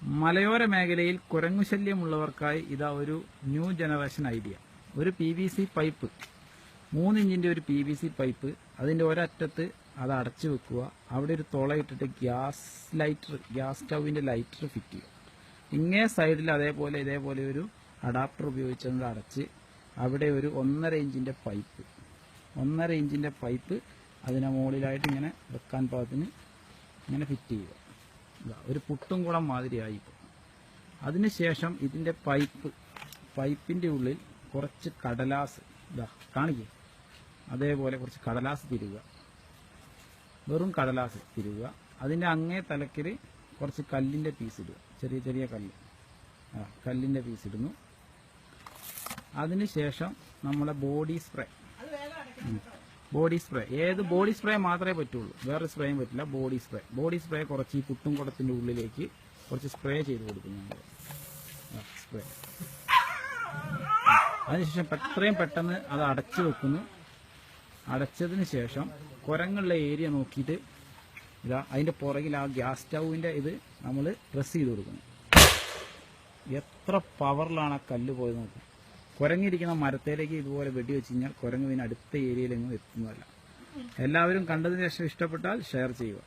മലയോര മേഖലയിൽ കുരങ്ങുശല്യമുള്ളവർക്കായി ഇതാ ഒരു ന്യൂ ജനറേഷൻ ഐഡിയ. ഒരു PVC പൈപ്പ്, 3 ഇഞ്ചിന്റെ ഒരു PVC പൈപ്പ്, അതിന്റെ ഒരറ്റത്ത് അത് അടച്ചു വെക്കുക. അവിടെ ഒരു തുളയിട്ടിട്ട് ഗ്യാസ് സ്റ്റൗവിന്റെ ലൈറ്റർ ഫിറ്റ് ചെയ്യുക. ഇങ്ങേ സൈഡിൽ ഇതേപോലെ ഒരു അഡാപ്റ്റർ ഉപയോഗിച്ചുകൊണ്ട് അടച്ച് അവിടെ ഒരു 1.5 ഇഞ്ചിന്റെ പൈപ്പ് അതിനെ മുകളിലായിട്ട് ഇങ്ങനെ വെക്കാൻ പാകത്തിന് ഇങ്ങനെ ഫിറ്റ് ചെയ്യുക. ഒരു പുട്ടും കുളം മാതിരിയായി. അതിനുശേഷം ഇതിന്റെ പൈപ്പിന്റെ ഉള്ളിൽ കുറച്ച് കടലാസ് കാണിക്കുക. അതേപോലെ കുറച്ച് കടലാസ് തിരുകുക, വെറും കടലാസ് തിരുകുക. അതിന്റെ അങ്ങേ തലക്കിൽ കുറച്ച് കല്ലിന്റെ പീസ് ഇടുക, ചെറിയ കല്ലിന്റെ പീസ് ഇടുന്നു. അതിനുശേഷം നമ്മളെ ബോഡി സ്പ്രേ, ഏത് ബോഡി സ്പ്രേ മാത്രമേ പറ്റുള്ളൂ, വേറെ സ്പ്രേയും പറ്റില്ല. ബോഡി സ്പ്രേ കുറച്ച് ഈ പുട്ടും കുടത്തിന്റെ ഉള്ളിലേക്ക് കുറച്ച് സ്പ്രേ ചെയ്ത് കൊടുക്കുന്നു. സ്പ്രേ അതിനുശേഷം എത്രയും പെട്ടെന്ന് അത് അടച്ചു വെക്കുന്നു. അടച്ചതിന് ശേഷം കുരങ്ങുള്ള ഏരിയ നോക്കിയിട്ട് അതിന്റെ പുറകിൽ ആ ഗ്യാസ് സ്റ്റൗവിന്റെ ഇത് നമ്മൾ പ്രസ് ചെയ്ത് കൊടുക്കുന്നു. എത്ര പവറിലാണ് ആ കല്ല് പോയത് നോക്കും. കുരങ്ങിരിക്കുന്ന മരത്തേലേക്ക് ഇതുപോലെ വെടിവെച്ച് കഴിഞ്ഞാൽ കുരങ്ങ് പിന്നെ അടുത്ത ഏരിയയിലെങ്ങും എത്തുന്നതല്ല. എല്ലാവരും കണ്ടതിന് ശേഷം ഇഷ്ടപ്പെട്ടാൽ ഷെയർ ചെയ്യുക.